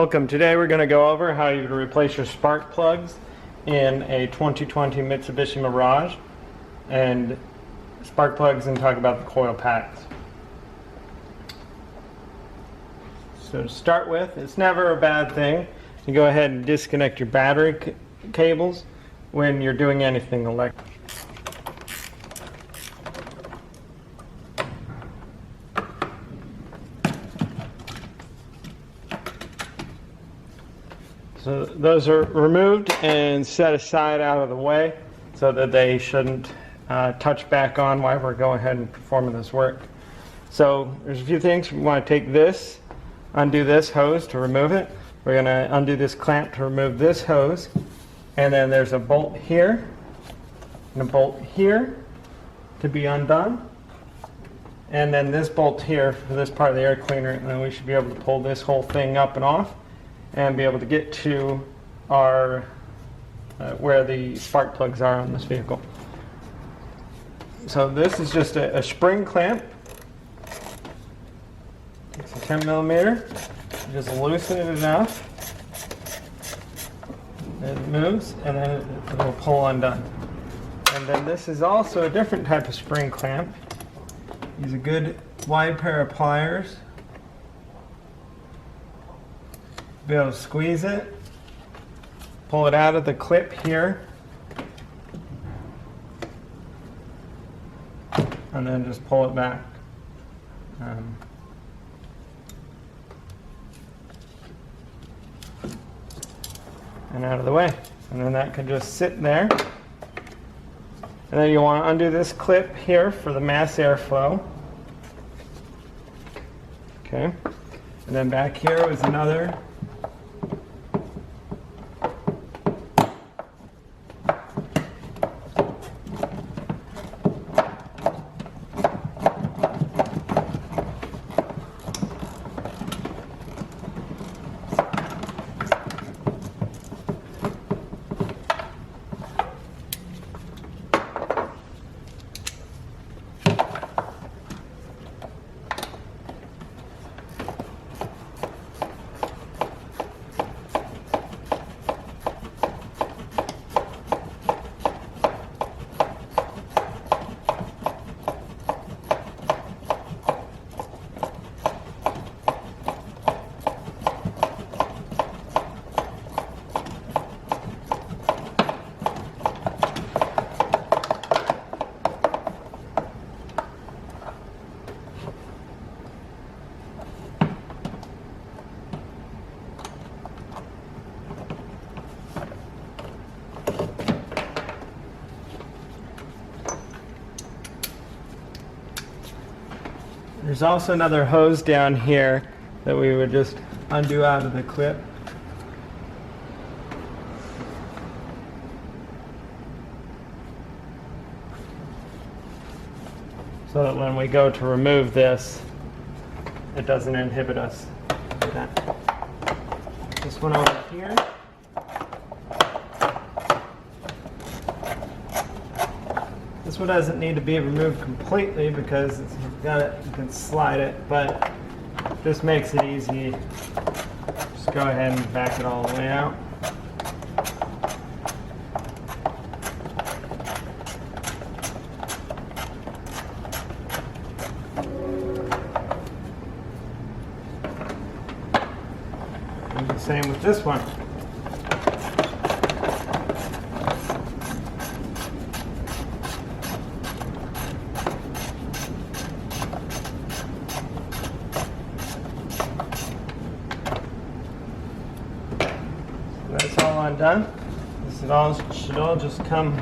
Welcome. Today we're going to go over how you can replace your spark plugs in a 2020 Mitsubishi Mirage, and spark plugs, and talk about the coil packs. So to start with, it's never a bad thing to go ahead and disconnect your battery cables when you're doing anything electric. So those are removed and set aside out of the way so that they shouldn't touch back on while we're going ahead and performing this work. So there's a few things. We want to take this, undo this hose to remove it. We're going to undo this clamp to remove this hose. And then there's a bolt here and a bolt here to be undone. And then this bolt here for this part of the air cleaner, and then we should be able to pull this whole thing up and off and be able to get to our where the spark plugs are on this vehicle. So this is just a spring clamp. It's a 10 millimeter. Just loosen it enough. It moves, and then it will pull undone. And then this is also a different type of spring clamp. Use a good wide pair of pliers. Be able to squeeze it, pull it out of the clip here, and then just pull it back. And out of the way. And then that can just sit there. And then you want to undo this clip here for the mass airflow. Okay. And then back here was another . There's also another hose down here that we would just undo out of the clip. So that when we go to remove this, it doesn't inhibit us. Like that. This one over here. This one doesn't need to be removed completely because it's got it, you can slide it, but just makes it easy. Just go ahead and back it all the way out. And the same with this one. That's all undone. This should all just come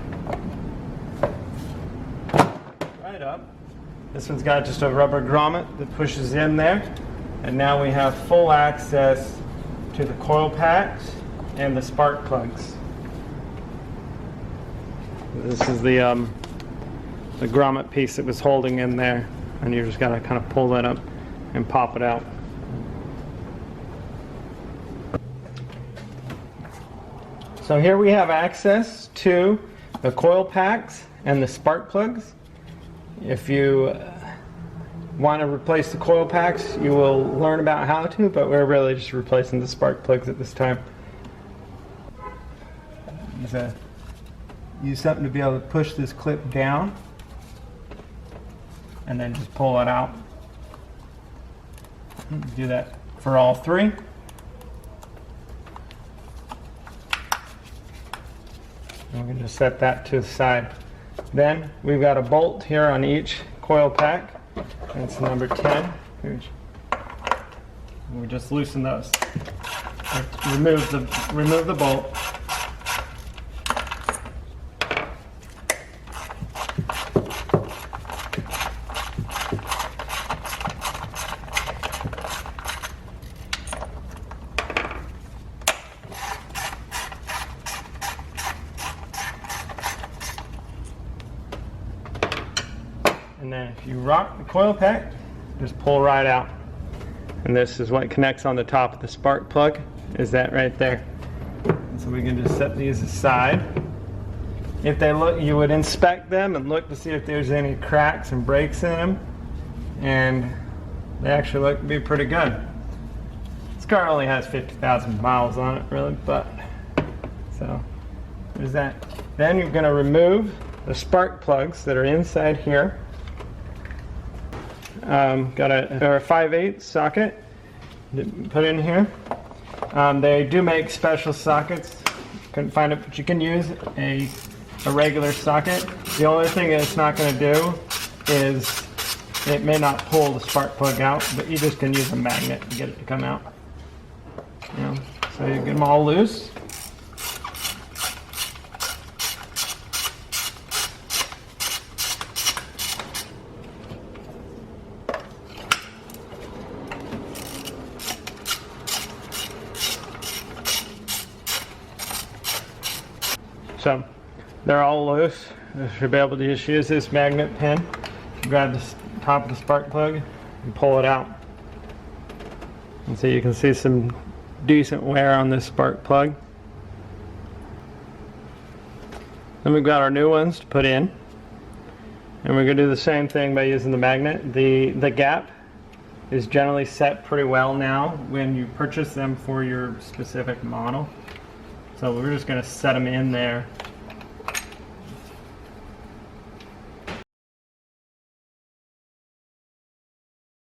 right up. This one's got just a rubber grommet that pushes in there. And now we have full access to the coil packs and the spark plugs. This is the grommet piece that was holding in there. And you just got to kind of pull that up and pop it out. So here we have access to the coil packs and the spark plugs. If you want to replace the coil packs, you will learn about how to, but we're really just replacing the spark plugs at this time. Use something to be able to push this clip down and then just pull it out. Do that for all three. And we can just set that to the side. Then we've got a bolt here on each coil pack. That's number 10. We just loosen those. Remove the bolt. And then if you rock the coil pack, just pull right out. And this is what connects on the top of the spark plug, is that right there. And so we can just set these aside. If they look, you would inspect them and look to see if there's any cracks and breaks in them. And they actually look to be pretty good. This car only has 50,000 miles on it, really, but so there's that. Then you're going to remove the spark plugs that are inside here. Got a 5/8 socket put in here. They do make special sockets. Couldn't find it, but you can use a regular socket. The only thing it's not going to do is it may not pull the spark plug out, but you just can use a magnet to get it to come out. You know, so you get them all loose. So they're all loose. You should be able to just use this magnet pin, grab the top of the spark plug and pull it out. And so you can see some decent wear on this spark plug. Then we've got our new ones to put in. And we're going to do the same thing by using the magnet. The gap is generally set pretty well now when you purchase them for your specific model. So we're just going to set them in there